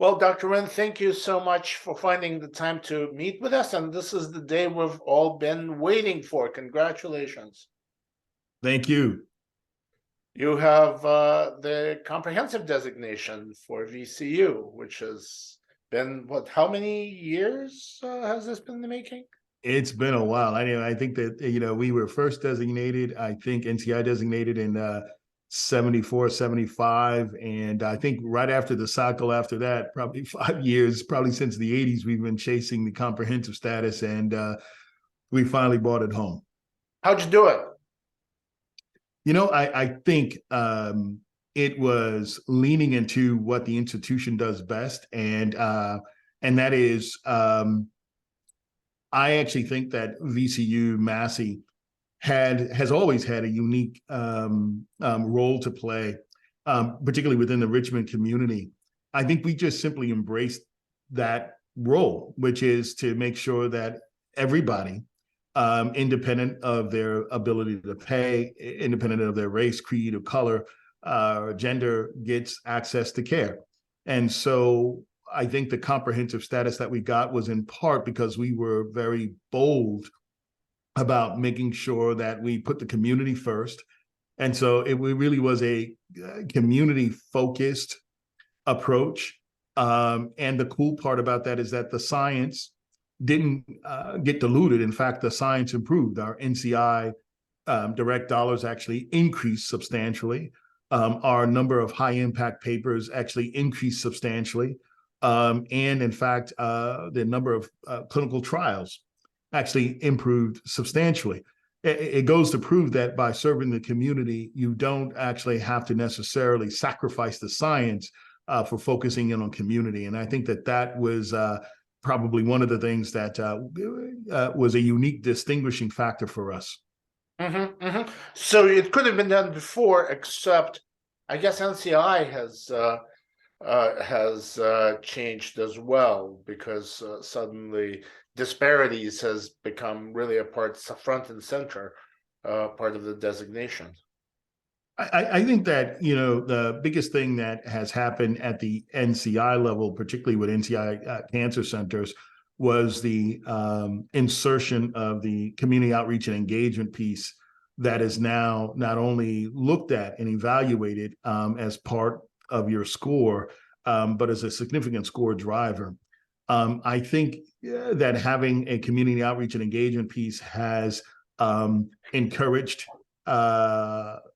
Well, Dr. Winn, thank you so much for finding the time to meet with us. And this is the day we've all been waiting for. Congratulations. Thank you. You have the comprehensive designation for VCU, which has been, what, how many years has this been in the making? It's been a while. I think that, we were first designated, I think NCI designated in 74, 75. And I think right after the cycle after that, probably 5 years, probably since the 80s, we've been chasing the comprehensive status, and we finally brought it home. How'd you do it? I think it was leaning into what the institution does best. And that is, I actually think that VCU Massey has always had a unique role to play, particularly within the Richmond community. I think we just simply embraced that role, which is to make sure that everybody, independent of their ability to pay, independent of their race, creed, or color, gender, gets access to care. And so I think the comprehensive status that we got was in part because we were very bold about making sure that we put the community first. And so it really was a community-focused approach. And the cool part about that is that the science didn't get diluted. In fact, the science improved. Our NCI direct dollars actually increased substantially. Our number of high-impact papers actually increased substantially. And in fact, the number of clinical trials actually improved substantially. It goes to prove that by serving the community, you don't actually have to necessarily sacrifice the science for focusing in on community. And I think that was probably one of the things that was a unique distinguishing factor for us. Mm-hmm, mm-hmm. So it could have been done before, except I guess NCI has changed as well, because suddenly disparities has become really a front and center part of the designation. I think that, the biggest thing that has happened at the NCI level, particularly with NCI cancer centers, was the insertion of the community outreach and engagement piece that is now not only looked at and evaluated as part of your score, but as a significant score driver. I think that having a community outreach and engagement piece has encouraged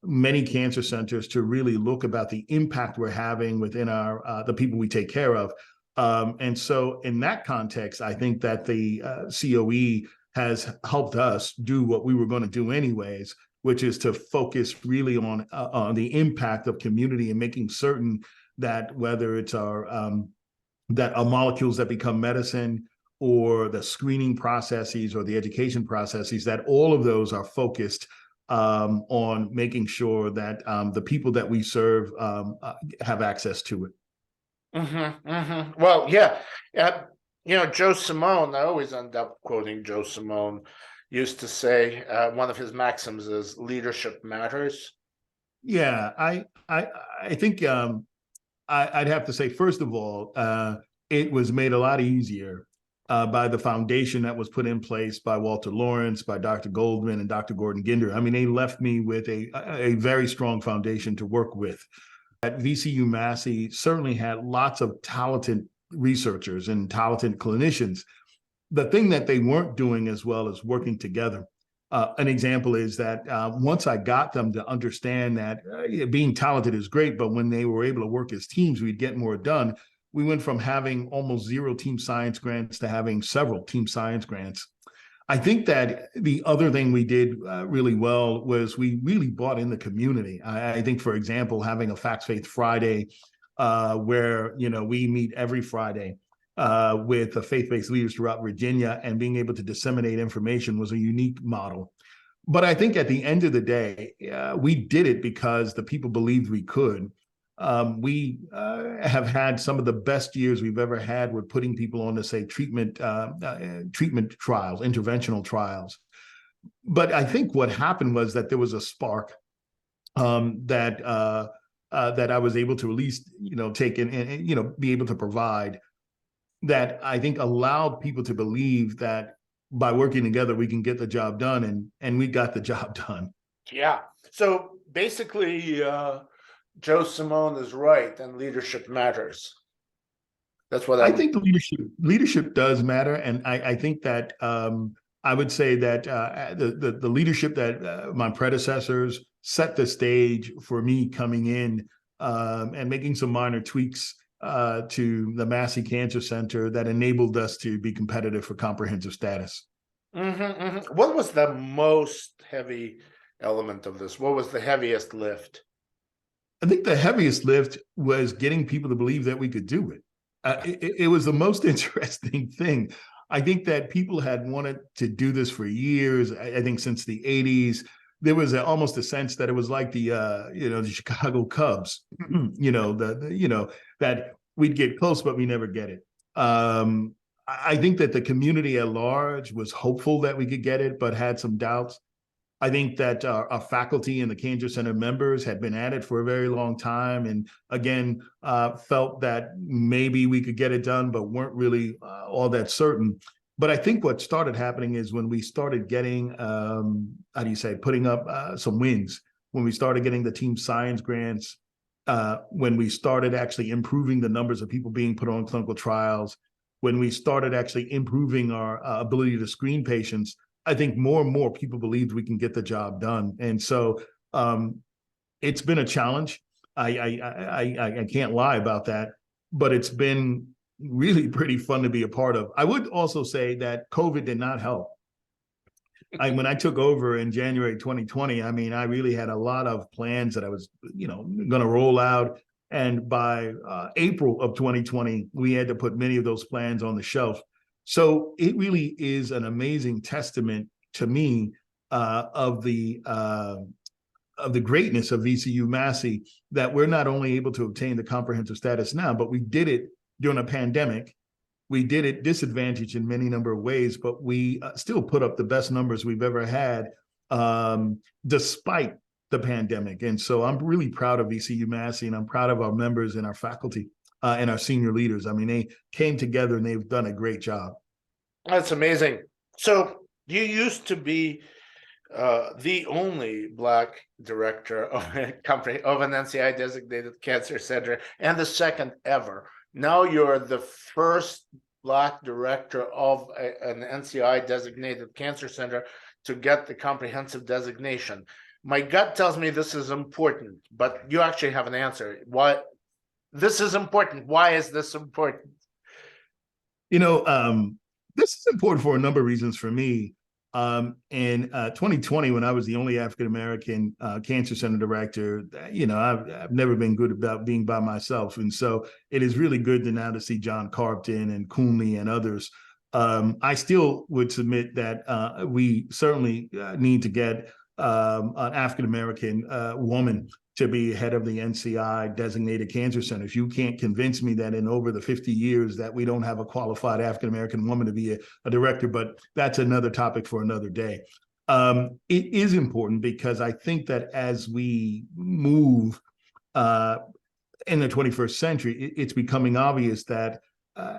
many cancer centers to really look about the impact we're having within the people we take care of. And so in that context, I think that the COE has helped us do what we were going to do anyways, which is to focus really on the impact of community and making certain that whether it's our molecules that become medicine, or the screening processes, or the education processes, that all of those are focused on making sure that the people that we serve have access to it. Mm-hmm, mm-hmm. Well, yeah. Joe Simone, I always end up quoting Joe Simone, used to say one of his maxims is leadership matters. Yeah, I think I'd have to say, first of all, it was made a lot easier by the foundation that was put in place by Walter Lawrence, by Dr. Goldman, and Dr. Gordon Ginder. I mean, they left me with a very strong foundation to work with. At VCU Massey certainly had lots of talented researchers and talented clinicians. The thing that they weren't doing as well as working together. An example is that once I got them to understand that being talented is great, but when they were able to work as teams, we'd get more done. We went from having almost 0 team science grants to having several team science grants. I think that the other thing we did really well was we really brought in the community. I think, for example, having a Facts Faith Friday where we meet every Friday with the faith-based leaders throughout Virginia, and being able to disseminate information was a unique model. But I think at the end of the day, we did it because the people believed we could. We have had some of the best years we've ever had with putting people on to, say, treatment trials, interventional trials. But I think what happened was that there was a spark that that I was able to at least, take and be able to provide, that I think allowed people to believe that by working together, we can get the job done, and we got the job done. Yeah. So basically, Joe Simone is right, and leadership matters. That's what I think the leadership does matter, and I think that I would say that the leadership that my predecessors set the stage for me coming in and making some minor tweaks to the Massey Cancer Center that enabled us to be competitive for comprehensive status. What was the most heavy element of this? What was the heaviest lift? I think the heaviest lift was getting people to believe that we could do it. It was the most interesting thing. I think that people had wanted to do this for years. I think since the 80s, there was almost a sense that it was like the Chicago Cubs, that we'd get close, but we never get it. I think that the community at large was hopeful that we could get it, but had some doubts. I think that our faculty and the Cancer Center members had been at it for a very long time, and again, felt that maybe we could get it done, but weren't really all that certain. But I think what started happening is when we started getting, putting up some wins, when we started getting the team science grants, when we started actually improving the numbers of people being put on clinical trials, when we started actually improving our ability to screen patients, I think more and more people believed we can get the job done. And so it's been a challenge. I can't lie about that, but it's been really pretty fun to be a part of. I would also say that COVID did not help. When I took over in January 2020, I mean, I really had a lot of plans that I was, going to roll out. And by April of 2020, we had to put many of those plans on the shelf. So it really is an amazing testament to me of the greatness of VCU Massey, that we're not only able to obtain the comprehensive status now, but we did it during a pandemic. We did it disadvantaged in many number of ways, but we still put up the best numbers we've ever had despite the pandemic. And so I'm really proud of VCU Massey, and I'm proud of our members and our faculty. And our senior leaders. I mean, they came together and they've done a great job. That's amazing. So you used to be the only Black director of a company, of an NCI designated cancer center, and the second ever. Now you're the first Black director of an NCI designated cancer center to get the comprehensive designation. My gut tells me this is important, but you actually have an answer. Why? This is important. Why is this important? This is important for a number of reasons for me. In 2020, when I was the only African-American cancer center director, I've never been good about being by myself. And so it is really good to see John Carpton and Coonley and others. I still would submit that we certainly need to get an African-American woman to be head of the NCI designated cancer centers. You can't convince me that in over the 50 years that we don't have a qualified African-American woman to be a director, but that's another topic for another day. It is important because I think that as we move in the 21st century, it's becoming obvious that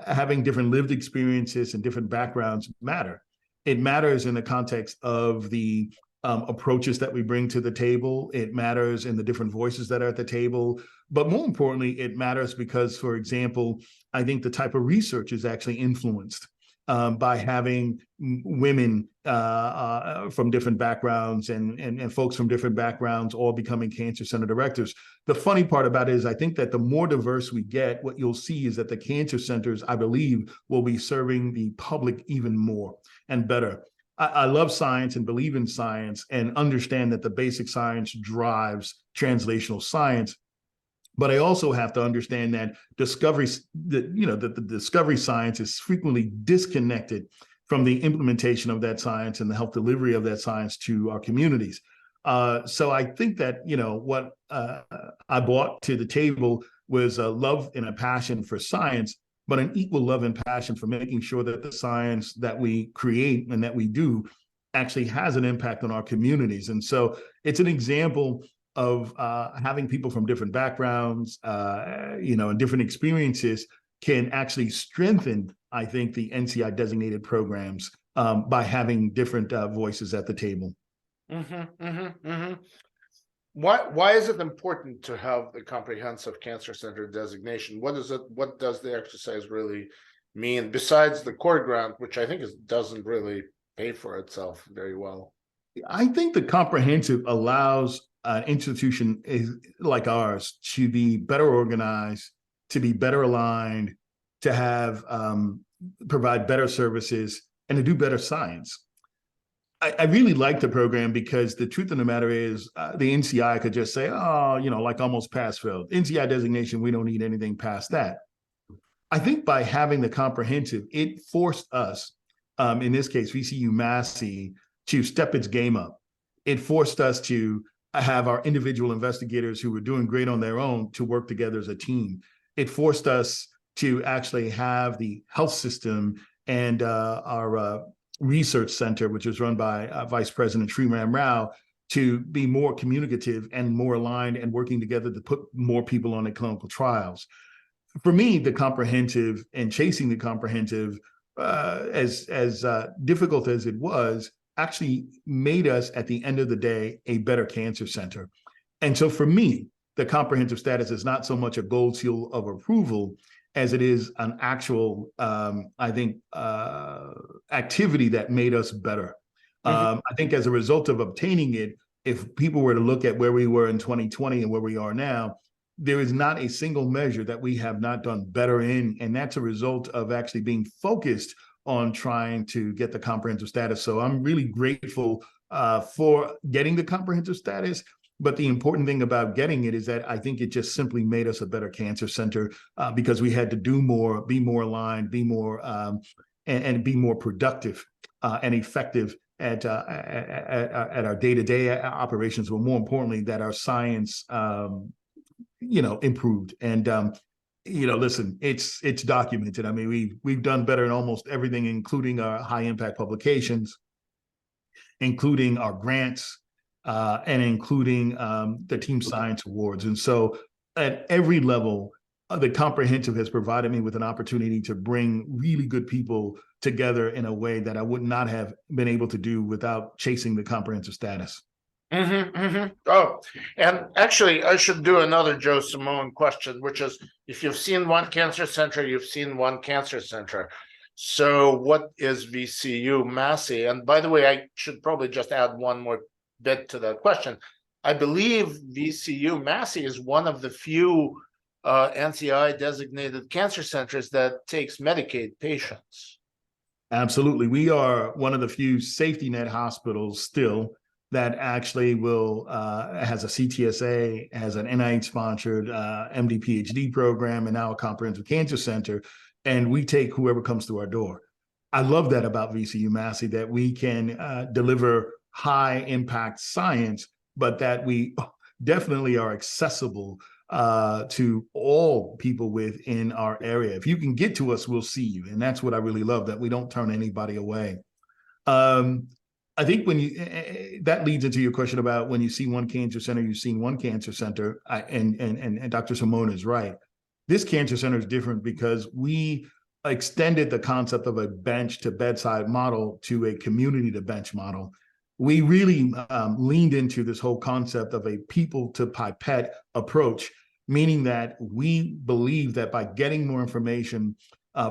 having different lived experiences and different backgrounds matter. It matters in the context of the approaches that we bring to the table. It matters in the different voices that are at the table. But more importantly, it matters because, for example, I think the type of research is actually influenced by having women from different backgrounds and folks from different backgrounds all becoming cancer center directors. The funny part about it is I think that the more diverse we get, what you'll see is that the cancer centers, I believe, will be serving the public even more and better. I love science and believe in science and understand that the basic science drives translational science. But I also have to understand that the discovery science is frequently disconnected from the implementation of that science and the health delivery of that science to our communities. So I think that, what I brought to the table was a love and a passion for science, but an equal love and passion for making sure that the science that we create and that we do actually has an impact on our communities. And so it's an example of having people from different backgrounds, and different experiences can actually strengthen, I think, the NCI designated programs by having different voices at the table. Why is it important to have the comprehensive cancer center designation? What does the exercise really mean, besides the core grant, which I think doesn't really pay for itself very well? I think the comprehensive allows an institution like ours to be better organized, to be better aligned, to have provide better services, and to do better science. I really like the program because the truth of the matter is the NCI could just say, oh, like almost pass failed. NCI designation, we don't need anything past that. I think by having the comprehensive, it forced us, in this case, VCU Massey, to step its game up. It forced us to have our individual investigators who were doing great on their own to work together as a team. It forced us to actually have the health system and our research center, which was run by Vice President Sriram Rao, to be more communicative and more aligned and working together to put more people on the clinical trials. For me, the comprehensive and chasing the comprehensive, as difficult as it was, actually made us, at the end of the day, a better cancer center. And so for me, the comprehensive status is not so much a gold seal of approval as it is an actual, activity that made us better. I think as a result of obtaining it, if people were to look at where we were in 2020 and where we are now, there is not a single measure that we have not done better in. And that's a result of actually being focused on trying to get the comprehensive status. So I'm really grateful for getting the comprehensive status. But the important thing about getting it is that I think it just simply made us a better cancer center because we had to do more, be more aligned, be more and be more productive and effective at our day-to-day operations, but more importantly, that our science, improved. And listen, it's documented. I mean, we've done better in almost everything, including our high-impact publications, including our grants. And including the Team Science Awards. And so at every level, the comprehensive has provided me with an opportunity to bring really good people together in a way that I would not have been able to do without chasing the comprehensive status. Oh, and actually, I should do another Joe Simone question, which is, if you've seen one cancer center, you've seen one cancer center. So what is VCU Massey? And by the way, I should probably just add one more bit to that question. I believe VCU Massey is one of the few NCI designated cancer centers that takes Medicaid patients. Absolutely. We are one of the few safety net hospitals still that actually has a CTSA, has an NIH-sponsored MD PhD program, and now a comprehensive cancer center, and we take whoever comes through our door. I love that about VCU Massey, that we can deliver high impact science, but that we definitely are accessible to all people within our area. If you can get to us, we'll see you. And that's what I really love, that we don't turn anybody away. I think that leads into your question about when you see one cancer center, you've seen one cancer center, and Dr. Simone is right. This cancer center is different because we extended the concept of a bench to bedside model to a community to bench model. We really leaned into this whole concept of a people to pipette approach, meaning that we believe that by getting more information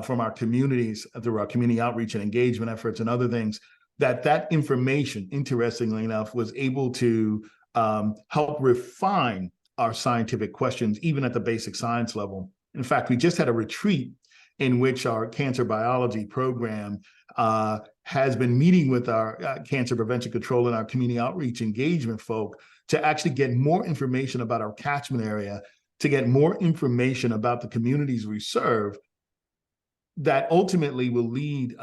from our communities through our community outreach and engagement efforts and other things, that information, interestingly enough, was able to help refine our scientific questions, even at the basic science level. In fact, we just had a retreat in which our cancer biology program has been meeting with our cancer prevention control and our community outreach engagement folk to actually get more information about our catchment area, to get more information about the communities we serve, that ultimately will lead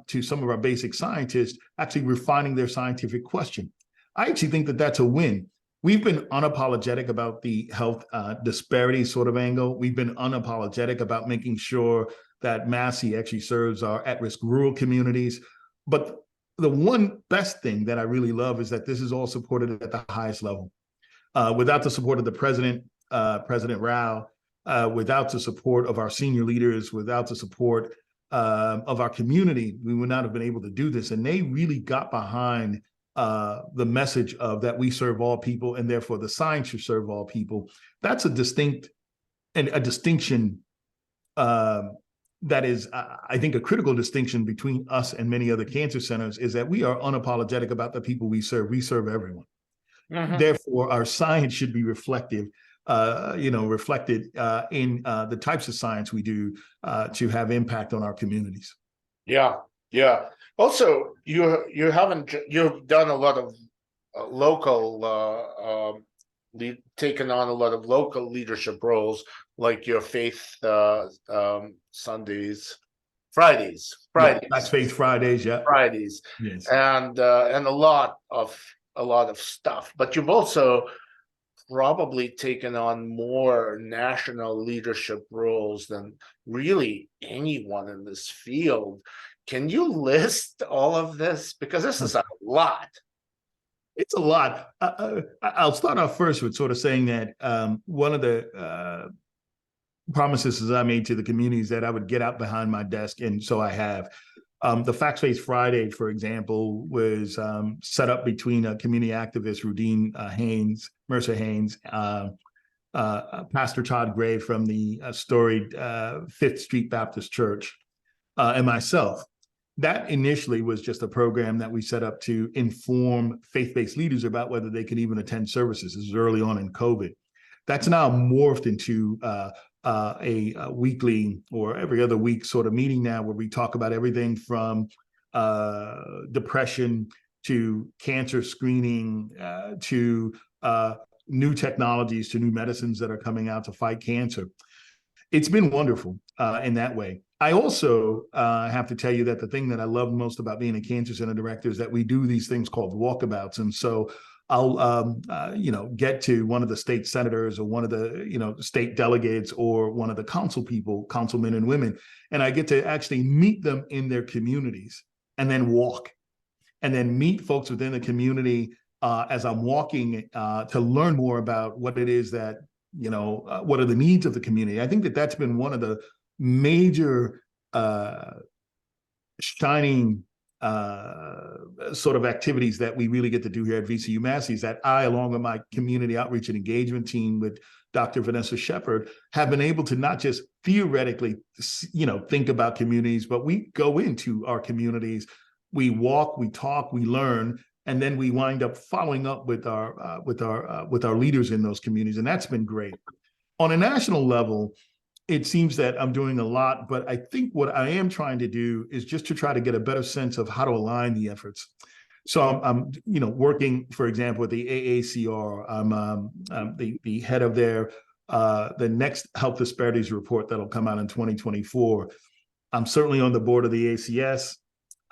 to some of our basic scientists actually refining their scientific question. I actually think that that's a win. We've been unapologetic about the health disparity sort of angle. We've been unapologetic about making sure that Massey actually serves our at-risk rural communities. But the one best thing that I really love is that this is all supported at the highest level. Without the support of the president, President Rao, without the support of our senior leaders, without the support of our community, we would not have been able to do this. And they really got behind the message of that we serve all people, and therefore the science should serve all people. That's a distinction that is, I think, a critical distinction between us and many other cancer centers, is that we are unapologetic about the people we serve. We serve everyone. Therefore, our science should be reflected in the types of science we do to have impact on our communities. Yeah. Also, you've done a lot of local, taken on a lot of local leadership roles, like your Faith Sundays, Fridays. That's Faith Fridays, yeah. Fridays, yes, and a lot of stuff. But you've also probably taken on more national leadership roles than really anyone in this field. Can you list all of this? Because this is a lot. It's a lot. I'll start off first with sort of saying that one of the promises I made to the community is that I would get out behind my desk, and so I have. The Facts-Based Friday, for example, was set up between community activist Rudine Mercer Haynes, Pastor Todd Gray from the storied Fifth Street Baptist Church, and myself. That initially was just a program that we set up to inform faith-based leaders about whether they could even attend services. This was early on in COVID. That's now morphed into a weekly or every other week sort of meeting now, where we talk about everything from depression to cancer screening to new technologies, to new medicines that are coming out to fight cancer. It's been wonderful in that way. I also have to tell you that the thing that I love most about being a cancer center director is that we do these things called walkabouts. And so I'll, get to one of the state senators or one of the, state delegates or one of the councilmen and women, and I get to actually meet them in their communities and then walk and then meet folks within the community as I'm walking to learn more about what it is that, what are the needs of the community. I think that that's been one of the major shining sort of activities that we really get to do here at VCU Massey, is that I, along with my community outreach and engagement team with Dr. Vanessa Shepard, have been able to not just theoretically, think about communities, but we go into our communities, we walk, we talk, we learn, and then we wind up following up with our leaders in those communities, and that's been great. On a national level, it seems that I'm doing a lot, but I think what I am trying to do is just to try to get a better sense of how to align the efforts. So I'm working, for example, with the AACR. I'm the head of the next health disparities report that'll come out in 2024. I'm certainly on the board of the ACS.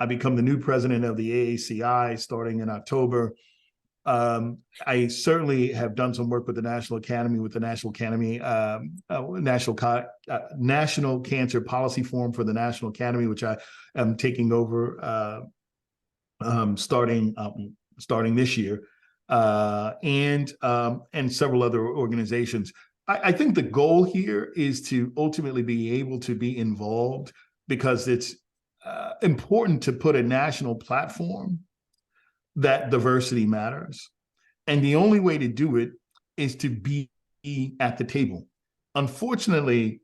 I become the new president of the AACI starting in October. I certainly have done some work with the National Academy, National Cancer Policy Forum for the National Academy, which I am taking over starting this year, and several other organizations. I think the goal here is to ultimately be able to be involved, because it's important to put a national platform that diversity matters. And the only way to do it is to be at the table. Unfortunately,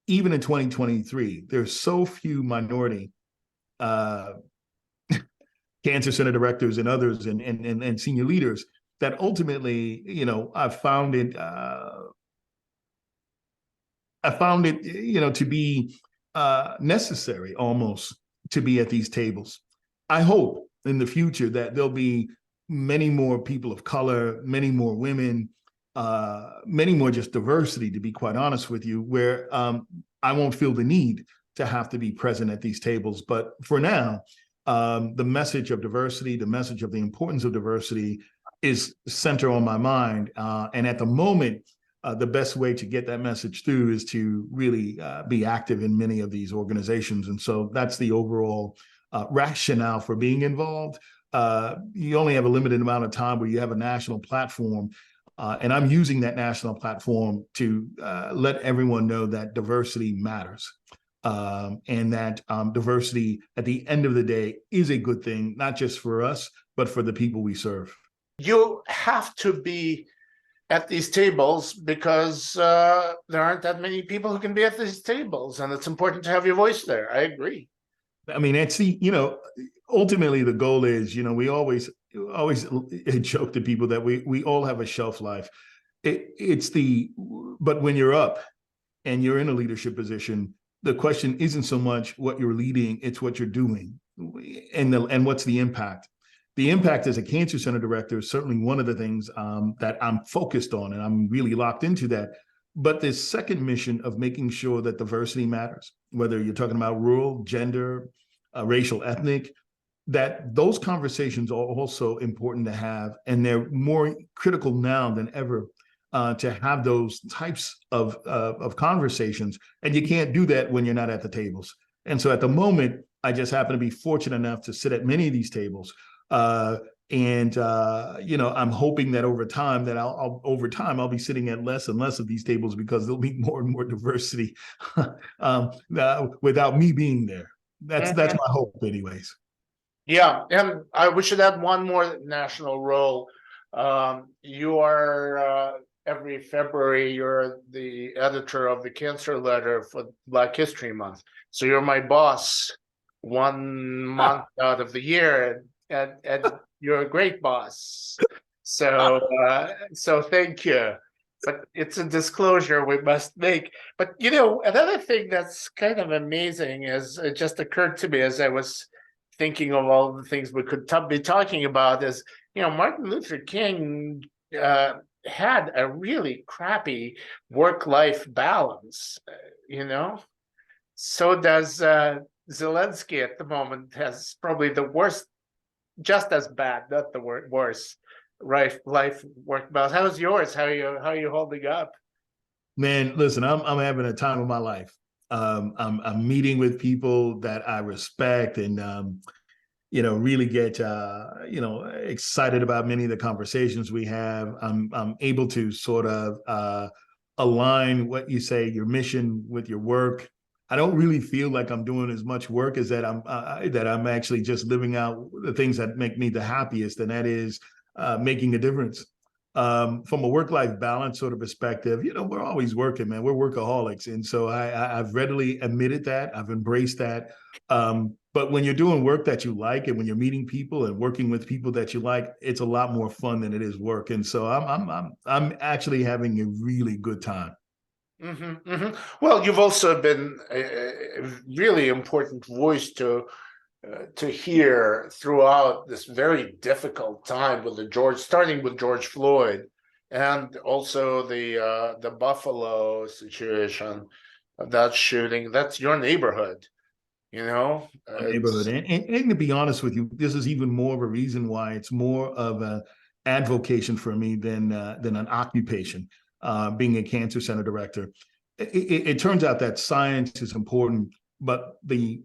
even in 2023, there's so few minority cancer center directors and others and senior leaders that ultimately, I've found it, to be necessary almost to be at these tables. I hope in the future that there'll be many more people of color, many more women, many more just diversity, to be quite honest with you, where I won't feel the need to have to be present at these tables. But for now, the message of diversity, the message of the importance of diversity is center on my mind. And at the moment, the best way to get that message through is to really be active in many of these organizations. And so that's the overall rationale for being involved. You only have a limited amount of time where you have a national platform. And I'm using that national platform to let everyone know that diversity matters. And that diversity at the end of the day is a good thing, not just for us, but for the people we serve. You have to be at these tables because there aren't that many people who can be at these tables, and it's important to have your voice there. I agree. I mean, it's ultimately the goal is, we always joke to people that we all have a shelf life. But when you're up and you're in a leadership position, the question isn't so much what you're leading, it's what you're doing and what's the impact. The impact as a cancer center director is certainly one of the things that I'm focused on, and I'm really locked into that. But this second mission of making sure that diversity matters, whether you're talking about rural, gender, racial, ethnic, that those conversations are also important to have, and they're more critical now than ever to have those types of conversations. And you can't do that when you're not at the tables. And so at the moment, I just happen to be fortunate enough to sit at many of these tables. I'm hoping that over time I'll be sitting at less and less of these tables because there'll be more and more diversity without me being there. That's my hope, anyways. Yeah, and we should add one more national role. You are every February, you're the editor of the Cancer Letter for Black History Month. So you're my boss 1 month out of the year, and you're a great boss. So thank you. But it's a disclosure we must make. But another thing that's kind of amazing is it just occurred to me as I was thinking of all the things we could be talking about is, Martin Luther King had a really crappy work-life balance, So does Zelensky at the moment, has probably the worst, just as bad, not the worst, life work balance. How's yours? How are you holding up? Man, listen, I'm having a time of my life. I'm meeting with people that I respect and really get excited about many of the conversations we have. I'm able to sort of align what you say, your mission with your work. I don't really feel like I'm doing as much work as that I'm actually just living out the things that make me the happiest, and that is making a difference. From a work-life balance sort of perspective, we're always working, man. We're workaholics. And so I've readily admitted that. I've embraced that. But when you're doing work that you like, and when you're meeting people and working with people that you like, it's a lot more fun than it is work. And so I'm actually having a really good time. Mm-hmm, mm-hmm. Well, you've also been a really important voice to hear throughout this very difficult time with starting with George Floyd, and also the Buffalo situation, that shooting. That's your neighborhood, Neighborhood. And to be honest with you, this is even more of a reason why it's more of an advocation for me than an occupation. Being a cancer center director, it turns out that science is important, but the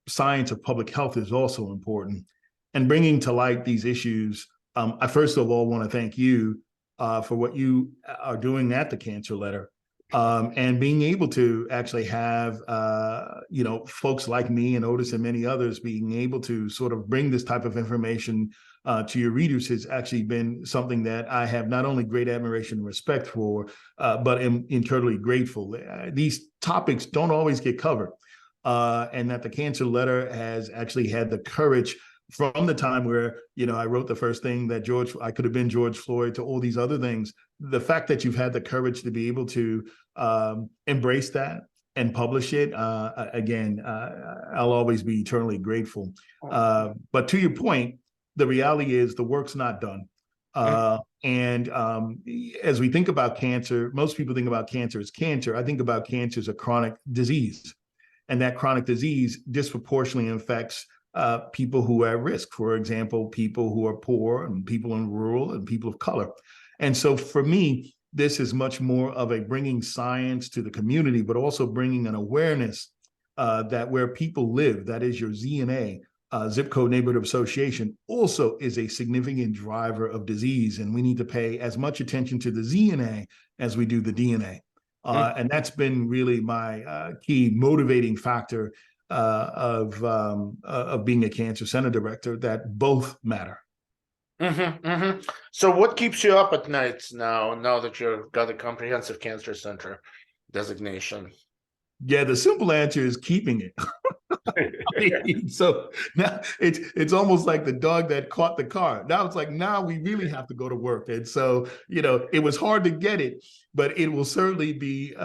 science of public health is also important. And bringing to light these issues, I first of all want to thank you for what you are doing at the Cancer Letter, and being able to actually have folks like me and Otis and many others being able to sort of bring this type of information to your readers has actually been something that I have not only great admiration and respect for, but am eternally grateful. These topics don't always get covered, and that the Cancer Letter has actually had the courage from the time where, I wrote the first thing that I could have been George Floyd, to all these other things. The fact that you've had the courage to be able to embrace that and publish it, again, I'll always be eternally grateful. But to your point, the reality is the work's not done. And as we think about cancer, most people think about cancer as cancer. I think about cancer as a chronic disease. And that chronic disease disproportionately affects people who are at risk. For example, people who are poor, and people in rural, and people of color. And so for me, this is much more of a bringing science to the community, but also bringing an awareness that where people live, that is your ZNA, zip code neighborhood association also is a significant driver of disease. And we need to pay as much attention to the ZNA as we do the DNA. And that's been really my key motivating factor of being a cancer center director, that both matter. So what keeps you up at nights now that you've got a comprehensive cancer center designation? Yeah, the simple answer is keeping it. So now it's almost like the dog that caught the car. Now it's like, now we really have to go to work. And so, it was hard to get it, but it will certainly be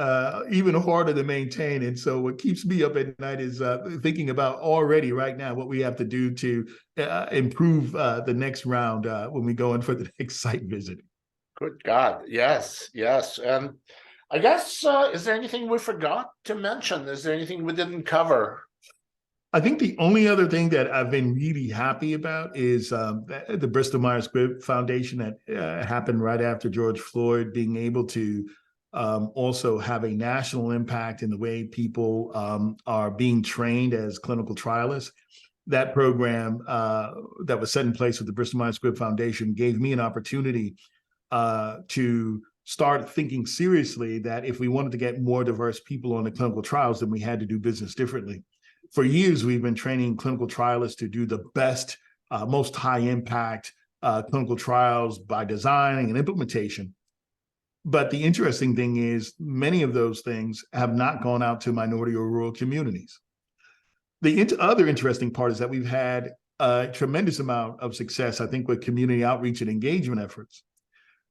even harder to maintain. And so what keeps me up at night is thinking about already right now what we have to do to improve the next round when we go in for the next site visit. Good God. Yes. And I guess, is there anything we forgot to mention? Is there anything we didn't cover? I think the only other thing that I've been really happy about is the Bristol Myers Squibb Foundation that happened right after George Floyd, being able to also have a national impact in the way people are being trained as clinical trialists. That program that was set in place with the Bristol Myers Squibb Foundation gave me an opportunity to start thinking seriously that if we wanted to get more diverse people on the clinical trials, then we had to do business differently. For years, we've been training clinical trialists to do the best, most high impact clinical trials by design and implementation. But the interesting thing is many of those things have not gone out to minority or rural communities. The other interesting part is that we've had a tremendous amount of success, I think, with community outreach and engagement efforts.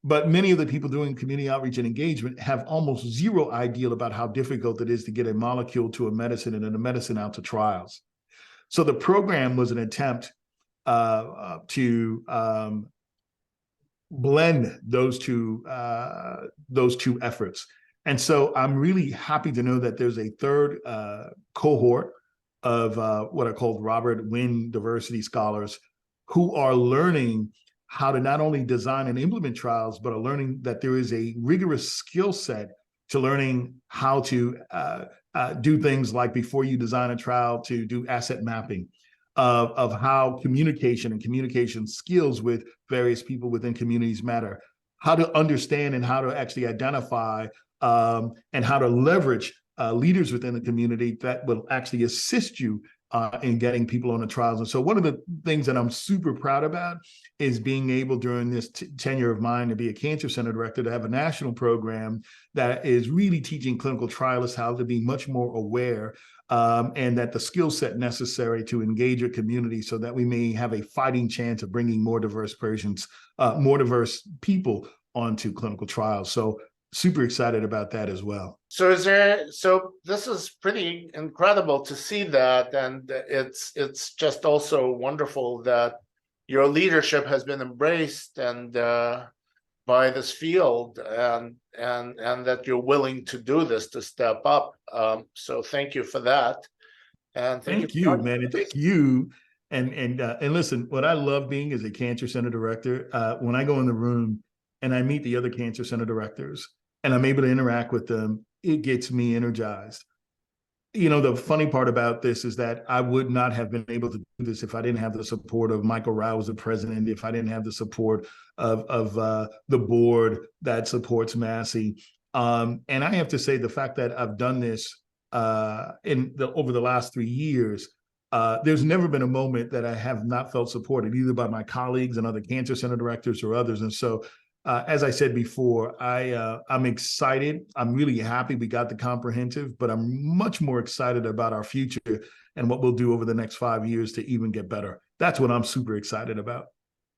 But many of the people doing community outreach and engagement have almost zero idea about how difficult it is to get a molecule to a medicine and then a medicine out to trials. So the program was an attempt to blend those two efforts. And so I'm really happy to know that there's a third cohort of what are called Robert Winn Diversity Scholars who are learning how to not only design and implement trials, but are learning that there is a rigorous skill set to learning how to do things like, before you design a trial, to do asset mapping of how communication and communication skills with various people within communities matter, how to understand and how to actually identify and how to leverage leaders within the community that will actually assist you in getting people on the trials. And so one of the things that I'm super proud about is being able, during this tenure of mine, to be a cancer center director, to have a national program that is really teaching clinical trialists how to be much more aware and that the skill set necessary to engage a community so that we may have a fighting chance of bringing more diverse patients, more diverse people onto clinical trials. So super excited about that as well. So this is pretty incredible to see that, and it's just also wonderful that your leadership has been embraced and by this field, and that you're willing to do this, to step up. So thank you for that. And thank you, man. And thank you. And listen, what I love being as a cancer center director, when I go in the room and I meet the other cancer center directors and I'm able to interact with them, it gets me energized. The funny part about this is that I would not have been able to do this if I didn't have the support of Michael Rao as the president, if I didn't have the support of the board that supports Massey. And I have to say, the fact that I've done this over the last 3 years, there's never been a moment that I have not felt supported, either by my colleagues and other cancer center directors or others. And so, as I said before, I'm excited. I'm really happy we got the comprehensive, but I'm much more excited about our future and what we'll do over the next 5 years to even get better. That's what I'm super excited about.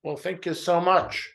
Well, thank you so much.